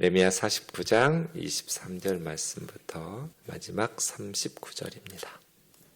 예레미야 49장 23절 말씀부터 마지막 39절입니다.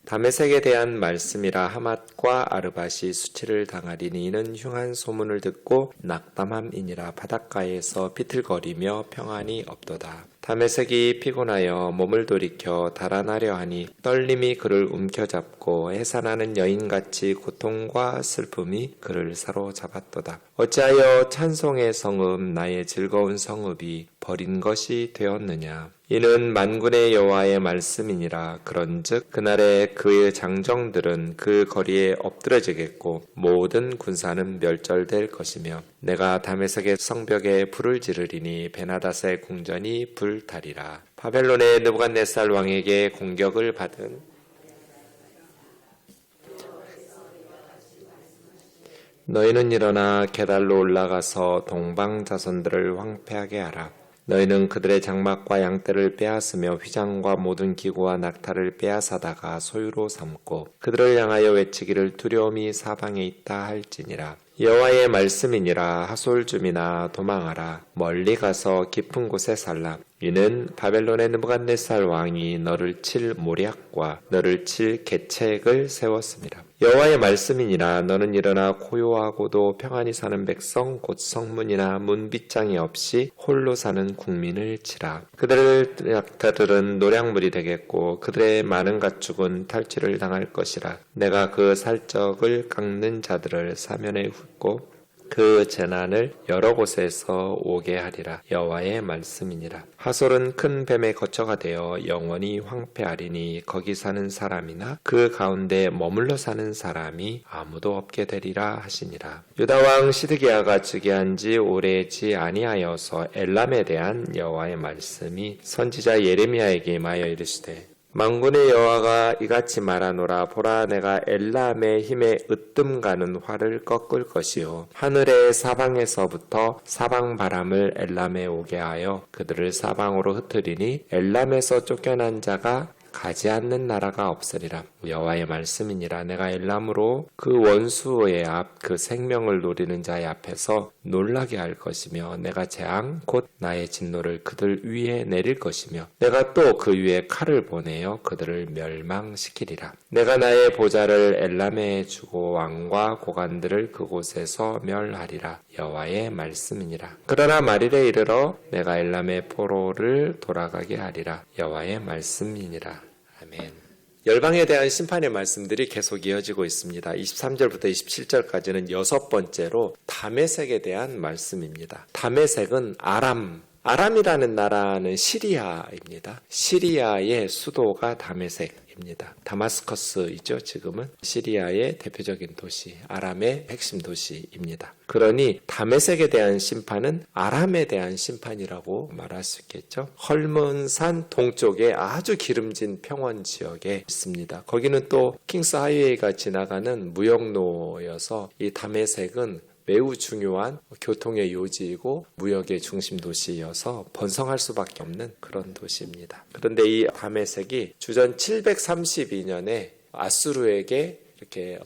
다메섹에 대한 말씀이라. 하맛과 아르밧이 수치를 당하리니 이는 흉한 소문을 듣고 낙담함이니라. 바닷가에서 비틀거리며 평안이 없도다. 다메섹이 피곤하여 몸을 돌이켜 달아나려 하니 떨림이 그를 움켜잡고 해산하는 여인같이 고통과 슬픔이 그를 사로잡았도다. 어찌하여 찬송의 성읍 나의 즐거운 성읍이 버린 것이 되었느냐. 이는 만군의 여호와의 말씀이니라. 그런즉 그날에 그의 장정들은 그 거리에 엎드러지겠고 모든 군사는 멸절될 것이며 내가 다메섹의 성벽에 불을 지르리니 베나닷의 궁전이 불타리라. 바벨론의 느부갓네살 왕에게 공격을 받은 너희는 일어나 게달로 올라가서 동방 자손들을 황폐하게 하라. 너희는 그들의 장막과 양떼를 빼앗으며 휘장과 모든 기구와 낙타를 빼앗아다가 소유로 삼고 그들을 향하여 외치기를 두려움이 사방에 있다 할지니라. 여호와의 말씀이니라. 하솔줌이나 도망하라. 멀리 가서 깊은 곳에 살라. 이는 바벨론의 느부갓네살 왕이 너를 칠 모략과 너를 칠 계책을 세웠습니다. 여호와의 말씀이니라. 너는 일어나 고요하고도 평안히 사는 백성 곧 성문이나 문빗장이 없이 홀로 사는 국민을 치라. 그들의 낙타들은 노략물이 되겠고 그들의 많은 가축은 탈취를 당할 것이라. 내가 그 살적을 깎는 자들을 사면에 훑고 그 재난을 여러 곳에서 오게 하리라. 여호와의 말씀이니라. 하솔은 큰 뱀의 거처가 되어 영원히 황폐하리니 거기 사는 사람이나 그 가운데 머물러 사는 사람이 아무도 없게 되리라 하시니라. 유다왕 시드기야가 즉위한 지 오래지 아니하여서 엘람에 대한 여호와의 말씀이 선지자 예레미야에게 임하여 이르시되 만군의 여호와가 이같이 말하노라. 보라, 내가 엘람의 힘에 으뜸가는 활을 꺾을 것이요 하늘의 사방에서부터 사방 바람을 엘람에 오게 하여 그들을 사방으로 흩으리니 엘람에서 쫓겨난 자가 가지 않는 나라가 없으리라. 여호와의 말씀이니라. 내가 엘람으로 그 원수의 앞 그 생명을 노리는 자의 앞에서 놀라게 할 것이며 내가 재앙 곧 나의 진노를 그들 위에 내릴 것이며 내가 또 그 위에 칼을 보내어 그들을 멸망시키리라. 내가 나의 보좌를 엘람에 주고 왕과 고관들을 그곳에서 멸하리라. 여호와의 말씀이니라. 그러나 말일에 이르러 내가 엘람의 포로를 돌아가게 하리라. 여호와의 말씀이니라. 아멘. 열방에 대한 심판의 말씀들이 계속 이어지고 있습니다. 23절부터 27절까지는 여섯 번째로 다메섹에 대한 말씀입니다. 다메섹은 아람이라는 나라는 시리아입니다. 시리아의 수도가 다메섹입니다. 다마스커스이죠. 지금은 시리아의 대표적인 도시, 아람의 핵심 도시입니다. 그러니 다메섹에 대한 심판은 아람에 대한 심판이라고 말할 수 있겠죠. 헐몬산 동쪽에 아주 기름진 평원 지역에 있습니다. 거기는 또 킹스 하이웨이가 지나가는 무역로여서 이 다메섹은 매우 중요한 교통의 요지이고 무역의 중심 도시여서 번성할 수밖에 없는 그런 도시입니다. 그런데 이 다메섹이 주전 732년에 아수르에게 이렇게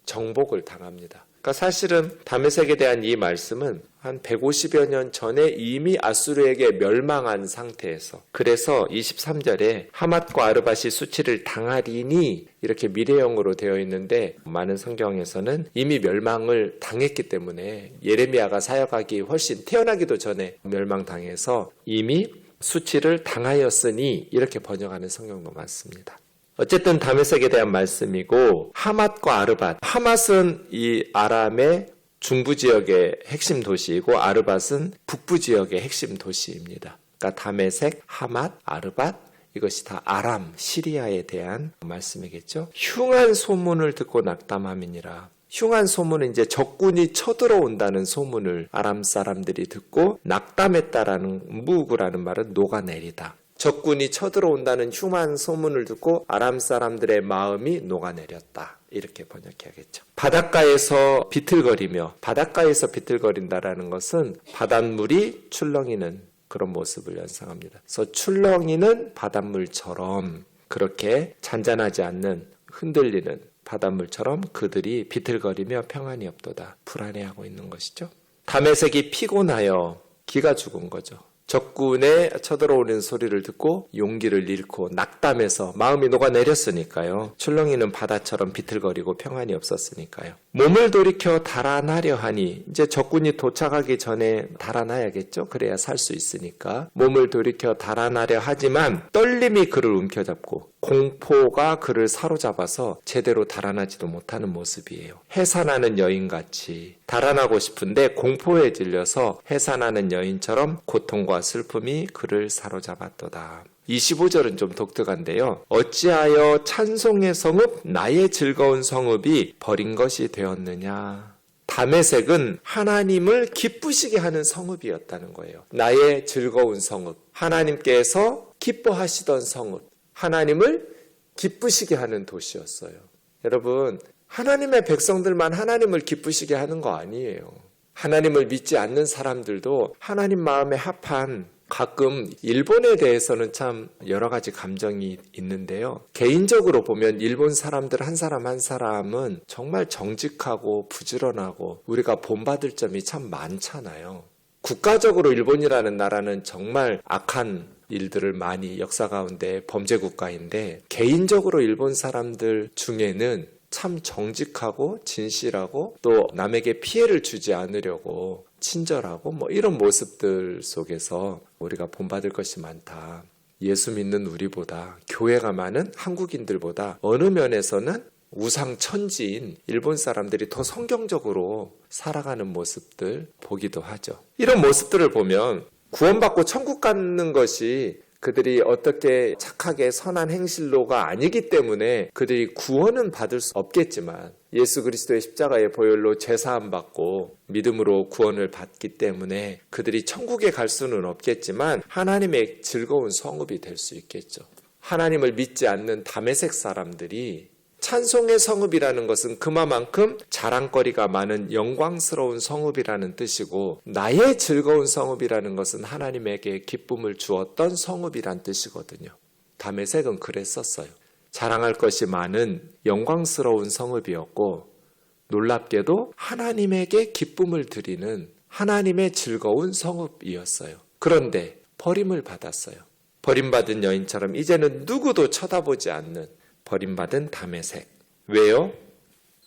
정복을 당합니다. 그러니까 사실은 다메섹에 대한 이 말씀은 한 150여 년 전에 이미 아수르에게 멸망한 상태에서, 그래서 23절에 하맛과 아르밧이 수치를 당하리니 이렇게 미래형으로 되어 있는데 많은 성경에서는 이미 멸망을 당했기 때문에 예레미야가 사역하기 훨씬 태어나기도 전에 멸망당해서 이미 수치를 당하였으니 이렇게 번역하는 성경도 많습니다. 어쨌든 다메섹에 대한 말씀이고, 하맛과 아르밧, 하맛은 이 아람의 중부 지역의 핵심 도시이고 아르밧은 북부 지역의 핵심 도시입니다. 그러니까 다메섹, 하맛, 아르밧, 이것이 다 아람, 시리아에 대한 말씀이겠죠. 흉한 소문을 듣고 낙담함이니라. 흉한 소문은 이제 적군이 쳐들어온다는 소문을 아람 사람들이 듣고 낙담했다라는, 무구라는 말은 녹아내리다. 적군이 쳐들어온다는 흉한 소문을 듣고 아람 사람들의 마음이 녹아내렸다. 이렇게 번역해야겠죠. 바닷가에서 비틀거린다라는 것은 바닷물이 출렁이는 그런 모습을 연상합니다. 그래서 출렁이는 바닷물처럼, 그렇게 잔잔하지 않는 흔들리는 바닷물처럼 그들이 비틀거리며 평안이 없도다. 불안해하고 있는 것이죠. 다메섹이 피곤하여 기가 죽은 거죠. 적군의 쳐들어오는 소리를 듣고 용기를 잃고 낙담해서 마음이 녹아내렸으니까요. 출렁이는 바다처럼 비틀거리고 평안이 없었으니까요. 몸을 돌이켜 달아나려 하니 이제 적군이 도착하기 전에 달아나야겠죠. 그래야 살 수 있으니까. 몸을 돌이켜 달아나려 하지만 떨림이 그를 움켜잡고 공포가 그를 사로잡아서 제대로 달아나지도 못하는 모습이에요. 해산하는 여인같이 달아나고 싶은데 공포에 질려서 해산하는 여인처럼 고통과 슬픔이 그를 사로잡았도다. 25절은 좀 독특한데요. 어찌하여 찬송의 성읍 나의 즐거운 성읍이 버린 것이 되었느냐. 다메섹은 하나님을 기쁘시게 하는 성읍이었다는 거예요. 나의 즐거운 성읍, 하나님께서 기뻐하시던 성읍, 하나님을 기쁘시게 하는 도시였어요. 여러분, 하나님의 백성들만 하나님을 기쁘시게 하는 거 아니에요. 하나님을 믿지 않는 사람들도 하나님 마음에 합한, 가끔 일본에 대해서는 참 여러 가지 감정이 있는데요. 개인적으로 보면 일본 사람들 한 사람 한 사람은 정말 정직하고 부지런하고 우리가 본받을 점이 참 많잖아요. 국가적으로 일본이라는 나라는 정말 악한 일들을 많이 역사 가운데 범죄 국가인데, 개인적으로 일본 사람들 중에는 참 정직하고 진실하고 또 남에게 피해를 주지 않으려고 친절하고 이런 모습들 속에서 우리가 본받을 것이 많다. 예수 믿는 우리보다, 교회가 많은 한국인들보다 어느 면에서는 우상천지인 일본 사람들이 더 성경적으로 살아가는 모습들 보기도 하죠. 이런 모습들을 보면 구원받고 천국 가는 것이 그들이 어떻게 착하게 선한 행실로가 아니기 때문에 그들이 구원은 받을 수 없겠지만, 예수 그리스도의 십자가의 보혈로 제사함 받고 믿음으로 구원을 받기 때문에 그들이 천국에 갈 수는 없겠지만 하나님의 즐거운 성읍이 될 수 있겠죠. 하나님을 믿지 않는 다메섹 사람들이, 찬송의 성읍이라는 것은 그만큼 자랑거리가 많은 영광스러운 성읍이라는 뜻이고, 나의 즐거운 성읍이라는 것은 하나님에게 기쁨을 주었던 성읍이란 뜻이거든요. 다메섹은 그랬었어요. 자랑할 것이 많은 영광스러운 성읍이었고, 놀랍게도 하나님에게 기쁨을 드리는 하나님의 즐거운 성읍이었어요. 그런데 버림을 받았어요. 버림받은 여인처럼 이제는 누구도 쳐다보지 않는 버림받은 다메섹. 왜요?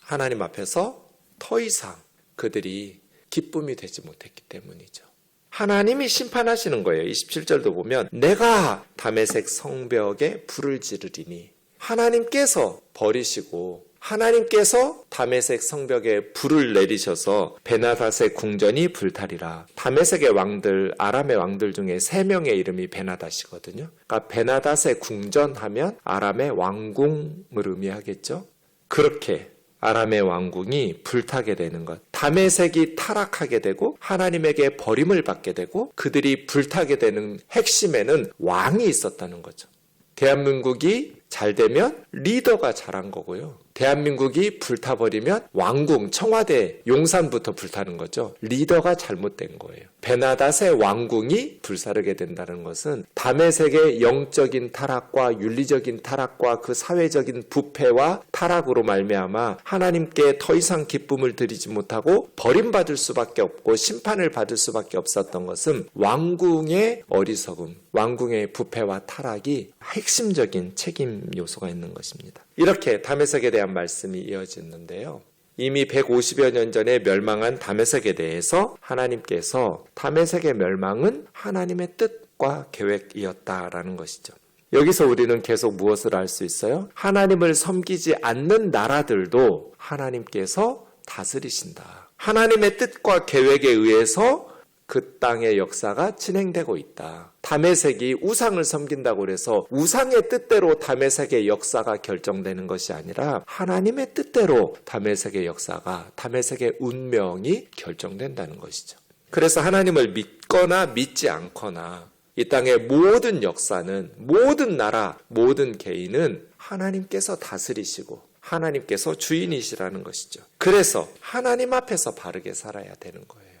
하나님 앞에서 더 이상 그들이 기쁨이 되지 못했기 때문이죠. 하나님이 심판하시는 거예요. 27절도 보면 내가 다메섹 성벽에 불을 지르리니, 하나님께서 버리시고 하나님께서 다메섹 성벽에 불을 내리셔서 베나닷의 궁전이 불타리라. 다메섹의 왕들, 아람의 왕들 중에 3명의 이름이 베나닷이거든요. 그러니까 베나닷의 궁전하면 아람의 왕궁을 의미하겠죠. 그렇게 아람의 왕궁이 불타게 되는 것, 다메섹이 타락하게 되고 하나님에게 버림을 받게 되고 그들이 불타게 되는 핵심에는 왕이 있었다는 거죠. 대한민국이 잘 되면 리더가 잘한 거고요. 대한민국이 불타버리면 왕궁, 청와대, 용산부터 불타는 거죠. 리더가 잘못된 거예요. 베나닷의 왕궁이 불사르게 된다는 것은 다메섹의 영적인 타락과 윤리적인 타락과 그 사회적인 부패와 타락으로 말미암아 하나님께 더 이상 기쁨을 드리지 못하고 버림받을 수밖에 없고 심판을 받을 수밖에 없었던 것은 왕궁의 어리석음, 왕궁의 부패와 타락이 핵심적인 책임 요소가 있는 것입니다. 이렇게 다메섹에 대한 말씀이 이어지는데요. 이미 150여 년 전에 멸망한 다메섹에 대해서 하나님께서 다메섹의 멸망은 하나님의 뜻과 계획이었다라는 것이죠. 여기서 우리는 계속 무엇을 알 수 있어요? 하나님을 섬기지 않는 나라들도 하나님께서 다스리신다. 하나님의 뜻과 계획에 의해서 그 땅의 역사가 진행되고 있다. 다메섹이 우상을 섬긴다고 해서 우상의 뜻대로 다메섹의 역사가 결정되는 것이 아니라 하나님의 뜻대로 다메섹의 역사가, 다메섹의 운명이 결정된다는 것이죠. 그래서 하나님을 믿거나 믿지 않거나 이 땅의 모든 역사는, 모든 나라, 모든 개인은 하나님께서 다스리시고 하나님께서 주인이시라는 것이죠. 그래서 하나님 앞에서 바르게 살아야 되는 거예요.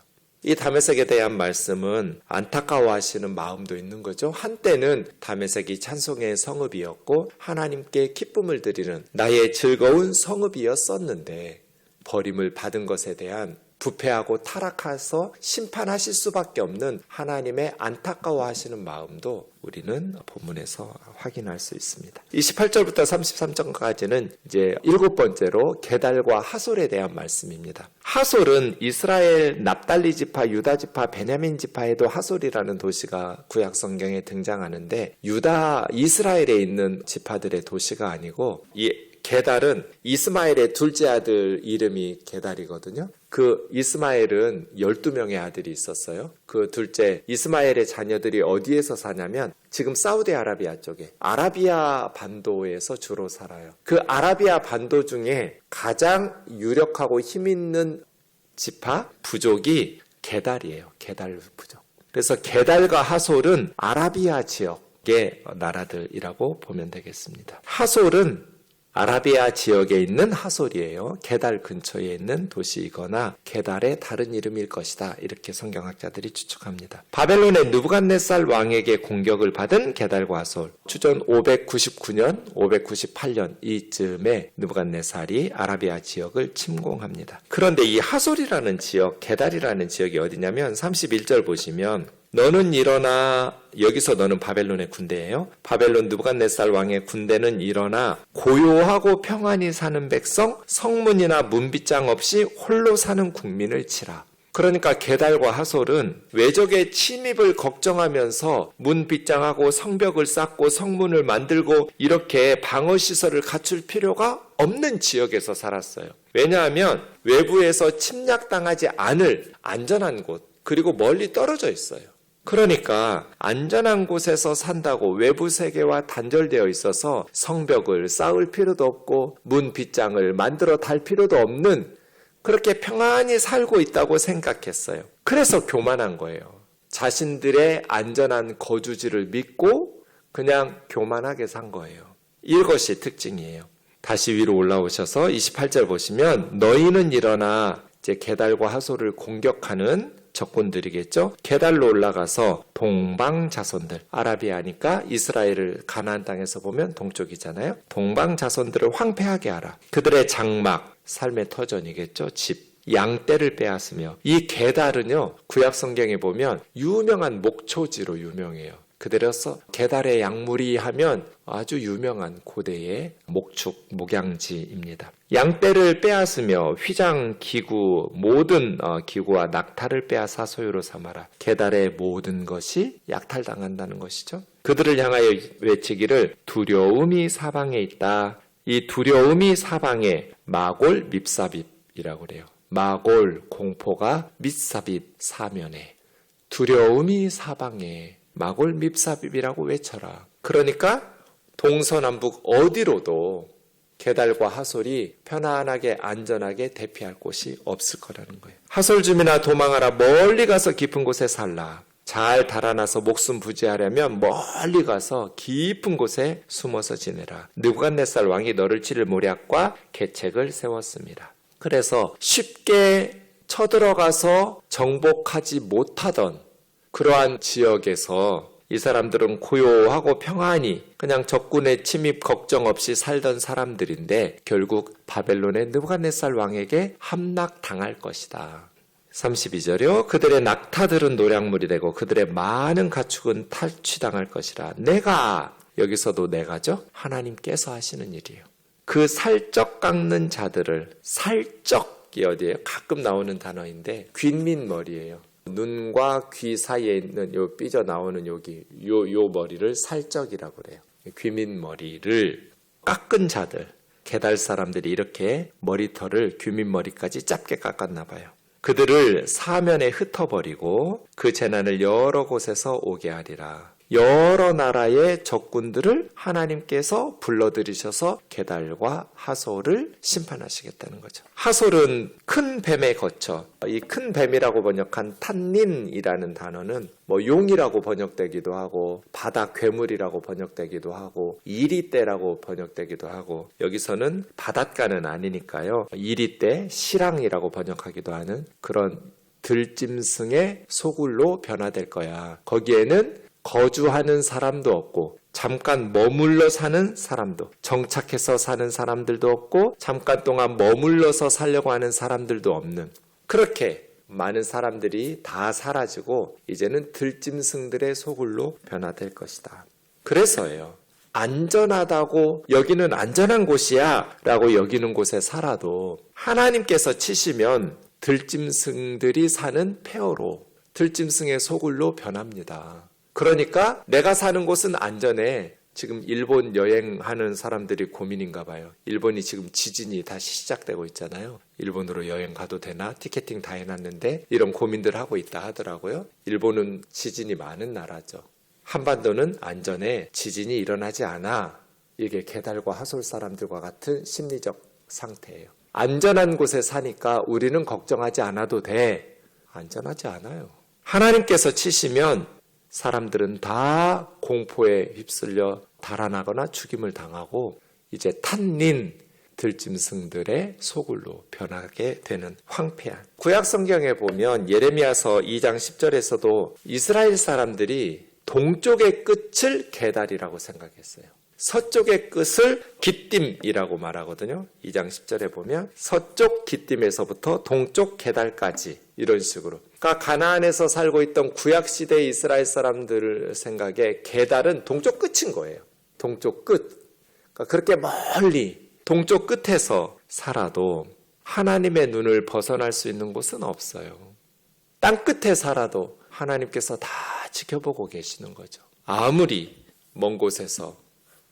이 다메섹에 대한 말씀은 안타까워하시는 마음도 있는 거죠. 한때는 다메섹이 찬송의 성읍이었고 하나님께 기쁨을 드리는 나의 즐거운 성읍이었었는데 버림을 받은 것에 대한 부패하고 타락해서 심판하실 수밖에 없는 하나님의 안타까워하시는 마음도 우리는 본문에서 확인할 수 있습니다. 28절부터 33절까지는 이제 7번째로 게달과 하솔에 대한 말씀입니다. 하솔은 이스라엘 납달리 지파, 유다 지파, 베냐민 지파에도 하솔이라는 도시가 구약 성경에 등장하는데 유다, 이스라엘에 있는 지파들의 도시가 아니고 이 게달은 이스마엘의 둘째 아들 이름이 게달이거든요. 그 이스마엘은 12명의 아들이 있었어요. 그 둘째 이스마엘의 자녀들이 어디에서 사냐면 지금 사우디아라비아 쪽에 아라비아 반도에서 주로 살아요. 그 아라비아 반도 중에 가장 유력하고 힘 있는 지파 부족이 게달이에요. 게달 부족. 그래서 게달과 하솔은 아라비아 지역의 나라들이라고 보면 되겠습니다. 하솔은 아라비아 지역에 있는 하솔이에요. 게달 근처에 있는 도시이거나 게달의 다른 이름일 것이다. 이렇게 성경학자들이 추측합니다. 바벨론의 느부갓네살 왕에게 공격을 받은 게달과 하솔. 주전 599년, 598년 이쯤에 느부갓네살이 아라비아 지역을 침공합니다. 그런데 이 하솔이라는 지역, 게달이라는 지역이 어디냐면 31절 보시면 너는 일어나, 여기서 너는 바벨론의 군대예요. 바벨론 느부갓네살 왕의 군대는 일어나 고요하고 평안히 사는 백성, 성문이나 문빗장 없이 홀로 사는 국민을 치라. 그러니까 게달과 하솔은 외적의 침입을 걱정하면서 문빗장하고 성벽을 쌓고 성문을 만들고 이렇게 방어시설을 갖출 필요가 없는 지역에서 살았어요. 왜냐하면 외부에서 침략당하지 않을 안전한 곳, 그리고 멀리 떨어져 있어요. 그러니까 안전한 곳에서 산다고 외부 세계와 단절되어 있어서 성벽을 쌓을 필요도 없고 문 빗장을 만들어 달 필요도 없는 그렇게 평안히 살고 있다고 생각했어요. 그래서 교만한 거예요. 자신들의 안전한 거주지를 믿고 그냥 교만하게 산 거예요. 이것이 특징이에요. 다시 위로 올라오셔서 28절 보시면 너희는 일어나 이제 게달과 하솔을 공격하는 적군들이겠죠. 게달로 올라가서 동방 자손들, 아라비아니까 이스라엘을 가나안 땅에서 보면 동쪽이잖아요. 동방 자손들을 황폐하게 하라. 그들의 장막, 삶의 터전이겠죠. 집, 양떼를 빼앗으며. 이 게달은요, 구약 성경에 보면 유명한 목초지로 유명해요. 그대로서 게달의 양무리 하면 아주 유명한 고대의 목축, 목양지입니다. 양떼를 빼앗으며 휘장, 기구, 모든 기구와 낙타를 빼앗아 소유로 삼아라. 게달의 모든 것이 약탈당한다는 것이죠. 그들을 향하여 외치기를 두려움이 사방에 있다. 이 두려움이 사방에 마골 밉삽입이라고 그래요. 마골 공포가 밉삽입 사면에 두려움이 사방에 마골 밉삽입이라고 외쳐라. 그러니까 동서남북 어디로도 게달과 하솔이 편안하게 안전하게 대피할 곳이 없을 거라는 거예요. 하솔 주민아 도망하라. 멀리 가서 깊은 곳에 살라. 잘 달아나서 목숨 부지하려면 멀리 가서 깊은 곳에 숨어서 지내라. 느부갓네살 왕이 너를 치를 모략과 계책을 세웠습니다. 그래서 쉽게 쳐들어가서 정복하지 못하던 그러한 지역에서 이 사람들은 고요하고 평안히 그냥 적군의 침입 걱정 없이 살던 사람들인데 결국 바벨론의 느부갓네살 왕에게 함락당할 것이다. 32절이요. 그들의 낙타들은 노략물이 되고 그들의 많은 가축은 탈취당할 것이라. 내가, 여기서도 내가죠. 하나님께서 하시는 일이에요. 그 살적 깎는 자들을, 살적이 어디예요? 가끔 나오는 단어인데 귓밑머리예요. 눈과 귀 사이에 있는 요 삐져나오는 여기 요 머리를 살적이라고 그래요. 귀밑머리를 깎은 자들, 게달 사람들이 이렇게 머리털을 귀밑머리까지 짧게 깎았나 봐요. 그들을 사면에 흩어버리고 그 재난을 여러 곳에서 오게 하리라. 여러 나라의 적군들을 하나님께서 불러들이셔서 게달과 하솔을 심판하시겠다는 거죠. 하솔은 큰 뱀에 거쳐, 이 큰 뱀이라고 번역한 탄닌이라는 단어는 용이라고 번역되기도 하고 바다 괴물이라고 번역되기도 하고 이리떼라고 번역되기도 하고 여기서는 바닷가는 아니니까요. 이리떼, 시랑이라고 번역하기도 하는 그런 들짐승의 소굴로 변화될 거야. 거기에는 거주하는 사람도 없고 잠깐 머물러 사는 사람도, 정착해서 사는 사람들도 없고 잠깐 동안 머물러서 살려고 하는 사람들도 없는 그렇게 많은 사람들이 다 사라지고 이제는 들짐승들의 소굴로 변화될 것이다. 그래서예요. 안전하다고 여기는 안전한 곳이야 라고 여기는 곳에 살아도 하나님께서 치시면 들짐승들이 사는 폐허로, 들짐승의 소굴로 변합니다. 그러니까 내가 사는 곳은 안전해. 지금 일본 여행하는 사람들이 고민인가 봐요. 일본이 지금 지진이 다시 시작되고 있잖아요. 일본으로 여행 가도 되나? 티켓팅 다 해놨는데 이런 고민들 하고 있다 하더라고요. 일본은 지진이 많은 나라죠. 한반도는 안전해. 지진이 일어나지 않아. 이게 게달과 하솔 사람들과 같은 심리적 상태예요. 안전한 곳에 사니까 우리는 걱정하지 않아도 돼. 안전하지 않아요. 하나님께서 치시면 사람들은 다 공포에 휩쓸려 달아나거나 죽임을 당하고 이제 탄닌 들짐승들의 소굴로 변하게 되는 황폐한. 구약 성경에 보면 예레미야서 2장 10절에서도 이스라엘 사람들이 동쪽의 끝을 게달이라고 생각했어요. 서쪽의 끝을 깃딤이라고 말하거든요. 2장 10절에 보면 서쪽 깃딤에서부터 동쪽 게달까지 이런 식으로. 그러니까 가나안에서 살고 있던 구약시대의 이스라엘 사람들 생각에 게달은 동쪽 끝인 거예요. 동쪽 끝. 그러니까 그렇게 멀리 동쪽 끝에서 살아도 하나님의 눈을 벗어날 수 있는 곳은 없어요. 땅 끝에 살아도 하나님께서 다 지켜보고 계시는 거죠. 아무리 먼 곳에서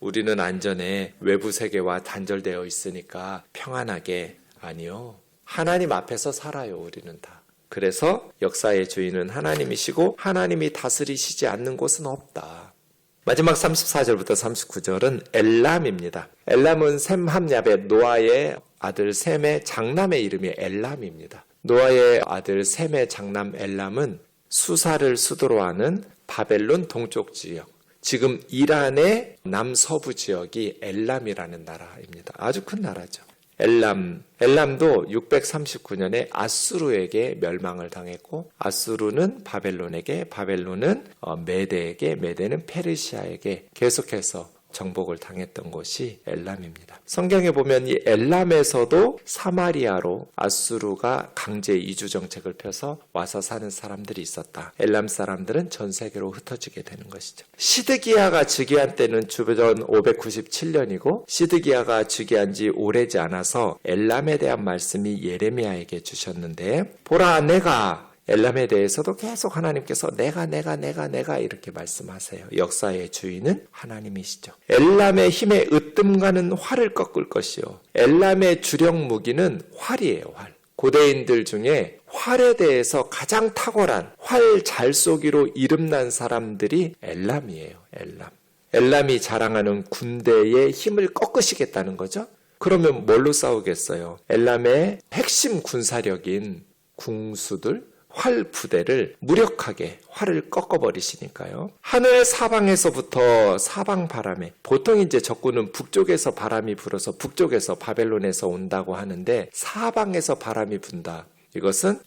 우리는 안전에 외부 세계와 단절되어 있으니까 평안하게, 아니요. 하나님 앞에서 살아요, 우리는 다. 그래서 역사의 주인은 하나님이시고 하나님이 다스리시지 않는 곳은 없다. 마지막 34절부터 39절은 엘람입니다. 엘람은 셈 함야벳 노아의 아들 셈의 장남의 이름이 엘람입니다. 노아의 아들 셈의 장남 엘람은 수사를 수도로 하는 바벨론 동쪽 지역, 지금 이란의 남서부 지역이 엘람이라는 나라입니다. 아주 큰 나라죠. 엘람도 639년에 아수르에게 멸망을 당했고, 아수르는 바벨론에게, 바벨론은 메대에게, 메대는 페르시아에게 계속해서 정복을 당했던 곳이 엘람입니다. 성경에 보면 이 엘람에서도 사마리아로 아수르가 강제 이주 정책을 펴서 와서 사는 사람들이 있었다. 엘람 사람들은 전 세계로 흩어지게 되는 것이죠. 시드기야가 즉위한 때는 주전 597년이고 시드기야가 즉위한 지 오래지 않아서 엘람에 대한 말씀이 예레미야에게 주셨는데, 보라 내가 엘람에 대해서도 계속 하나님께서 내가 이렇게 말씀하세요. 역사의 주인은 하나님이시죠. 엘람의 힘에 으뜸가는 활을 꺾을 것이요. 엘람의 주력 무기는 활이에요. 활. 고대인들 중에 활에 대해서 가장 탁월한 활 잘 쏘기로 이름난 사람들이 엘람이에요. 엘람이 자랑하는 군대의 힘을 꺾으시겠다는 거죠. 그러면 뭘로 싸우겠어요? 엘람의 핵심 군사력인 궁수들, 활 부대를 무력하게 활을 꺾어버리시니까요. 하늘 사방에서부터 사방 바람에, 보통 이제 적군은 북쪽에서 바람이 불어서 북쪽에서 바벨론에서 온다고 하는데 사방에서 바람이 분다. 이것은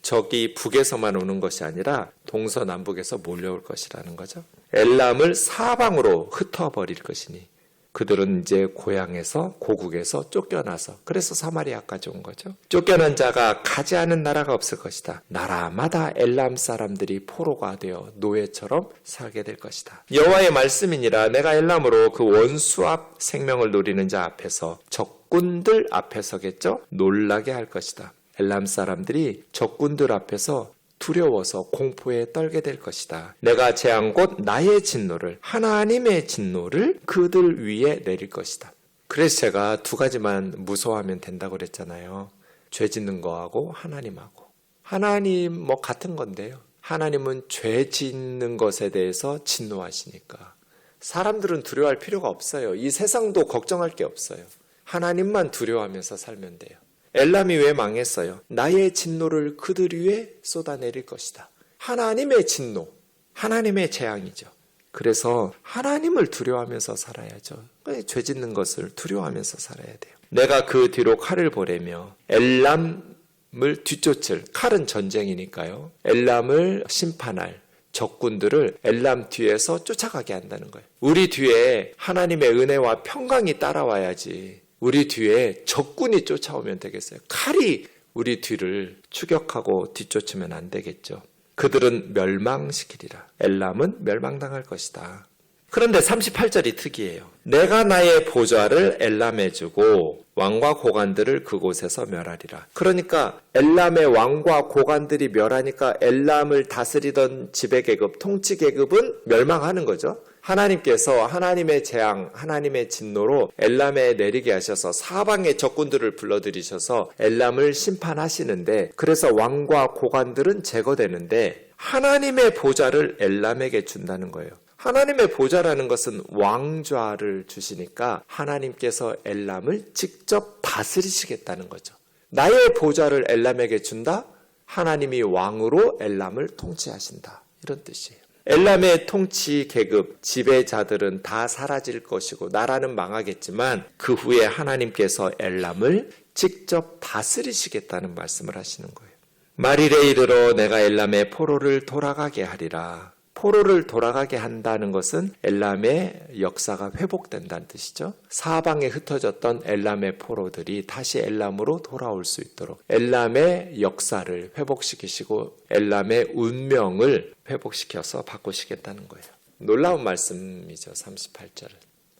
적이 북에서만 오는 것이 아니라 동서남북에서 몰려올 것이라는 거죠. 엘람을 사방으로 흩어버릴 것이니 그들은 이제 고향에서 고국에서 쫓겨나서, 그래서 사마리아까지 온 거죠. 쫓겨난 자가 가지 않은 나라가 없을 것이다. 나라마다 엘람 사람들이 포로가 되어 노예처럼 살게 될 것이다. 여호와의 말씀이니라. 내가 엘람으로 그 원수 앞 생명을 노리는 자 앞에서, 적군들 앞에서겠죠, 놀라게 할 것이다. 엘람 사람들이 적군들 앞에서 두려워서 공포에 떨게 될 것이다. 내가 재한 곧 나의 진노를, 하나님의 진노를 그들 위에 내릴 것이다. 그래서 제가 두 가지만 무서워하면 된다고 그랬잖아요. 죄 짓는 거하고 하나님하고. 하나님 같은 건데요. 하나님은 죄 짓는 것에 대해서 진노하시니까 사람들은 두려워할 필요가 없어요. 이 세상도 걱정할 게 없어요. 하나님만 두려워하면서 살면 돼요. 엘람이 왜 망했어요? 나의 진노를 그들 위에 쏟아내릴 것이다. 하나님의 진노, 하나님의 재앙이죠. 그래서 하나님을 두려워하면서 살아야죠. 죄 짓는 것을 두려워하면서 살아야 돼요. 내가 그 뒤로 칼을 보내며 엘람을 뒤쫓을, 칼은 전쟁이니까요. 엘람을 심판할 적군들을 엘람 뒤에서 쫓아가게 한다는 거예요. 우리 뒤에 하나님의 은혜와 평강이 따라와야지 우리 뒤에 적군이 쫓아오면 되겠어요. 칼이 우리 뒤를 추격하고 뒤쫓으면 안 되겠죠. 그들은 멸망시키리라. 엘람은 멸망당할 것이다. 그런데 38절이 특이해요. 내가 나의 보좌를 엘람에 주고 왕과 고관들을 그곳에서 멸하리라. 그러니까 엘람의 왕과 고관들이 멸하니까 엘람을 다스리던 지배계급, 통치계급은 멸망하는 거죠. 하나님께서 하나님의 재앙, 하나님의 진노로 엘람에 내리게 하셔서 사방의 적군들을 불러들이셔서 엘람을 심판하시는데, 그래서 왕과 고관들은 제거되는데 하나님의 보좌를 엘람에게 준다는 거예요. 하나님의 보좌라는 것은 왕좌를 주시니까 하나님께서 엘람을 직접 다스리시겠다는 거죠. 나의 보좌를 엘람에게 준다? 하나님이 왕으로 엘람을 통치하신다. 이런 뜻이에요. 엘람의 통치 계급, 지배자들은 다 사라질 것이고 나라는 망하겠지만 그 후에 하나님께서 엘람을 직접 다스리시겠다는 말씀을 하시는 거예요. 말일에 이르러 내가 엘람의 포로를 돌아가게 하리라. 포로를 돌아가게 한다는 것은 엘람의 역사가 회복된다는 뜻이죠. 사방에 흩어졌던 엘람의 포로들이 다시 엘람으로 돌아올 수 있도록 엘람의 역사를 회복시키시고 엘람의 운명을 회복시켜서 바꾸시겠다는 거예요. 놀라운 말씀이죠. 38절은.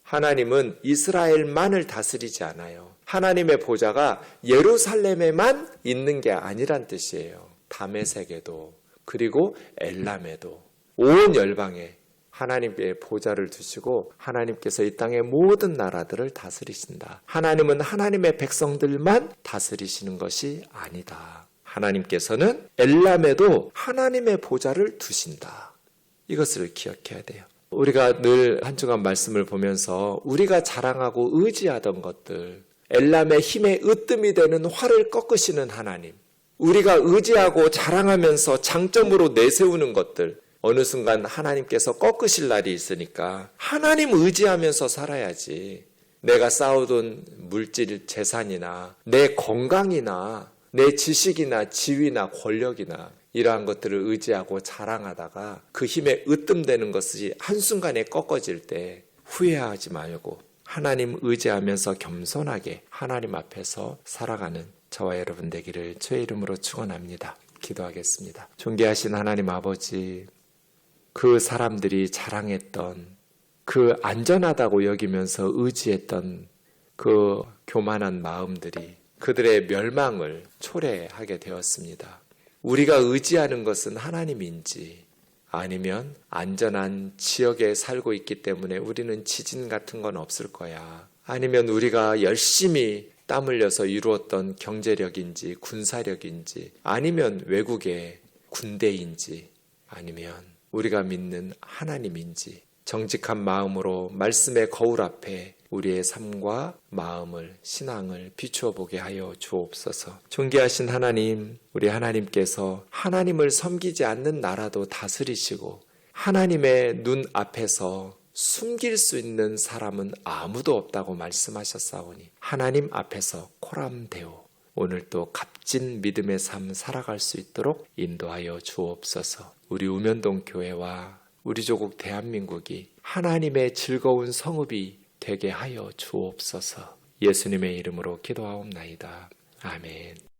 하나님은 이스라엘만을 다스리지 않아요. 하나님의 보좌가 예루살렘에만 있는 게 아니란 뜻이에요. 다메섹에도, 그리고 엘람에도, 온 열방에 하나님의 보좌를 두시고 하나님께서 이 땅의 모든 나라들을 다스리신다. 하나님은 하나님의 백성들만 다스리시는 것이 아니다. 하나님께서는 엘람에도 하나님의 보좌를 두신다. 이것을 기억해야 돼요. 우리가 늘 한 주간 말씀을 보면서 우리가 자랑하고 의지하던 것들, 엘람의 힘의 으뜸이 되는 활을 꺾으시는 하나님, 우리가 의지하고 자랑하면서 장점으로 내세우는 것들, 어느 순간 하나님께서 꺾으실 날이 있으니까 하나님 의지하면서 살아야지. 내가 쌓아둔 물질 재산이나 내 건강이나 내 지식이나 지위나 권력이나 이러한 것들을 의지하고 자랑하다가 그 힘에 으뜸되는 것이 한순간에 꺾어질 때 후회하지 말고 하나님 의지하면서 겸손하게 하나님 앞에서 살아가는 저와 여러분 되기를 주의 이름으로 축원합니다. 기도하겠습니다. 존귀하신 하나님 아버지, 그 사람들이 자랑했던, 그 안전하다고 여기면서 의지했던 그 교만한 마음들이 그들의 멸망을 초래하게 되었습니다. 우리가 의지하는 것은 하나님인지 아니면 안전한 지역에 살고 있기 때문에 우리는 지진 같은 건 없을 거야, 아니면 우리가 열심히 땀 흘려서 이루었던 경제력인지 군사력인지, 아니면 외국의 군대인지, 아니면 우리가 믿는 하나님인지 정직한 마음으로 말씀의 거울 앞에 우리의 삶과 마음을, 신앙을 비추어 보게 하여 주옵소서. 존귀하신 하나님, 우리 하나님께서 하나님을 섬기지 않는 나라도 다스리시고 하나님의 눈 앞에서 숨길 수 있는 사람은 아무도 없다고 말씀하셨사오니 하나님 앞에서 코람되어 오늘 또 값진 믿음의 삶 살아갈 수 있도록 인도하여 주옵소서. 우리 우면동 교회와 우리 조국 대한민국이 하나님의 즐거운 성읍이 되게 하여 주옵소서. 예수님의 이름으로 기도하옵나이다. 아멘.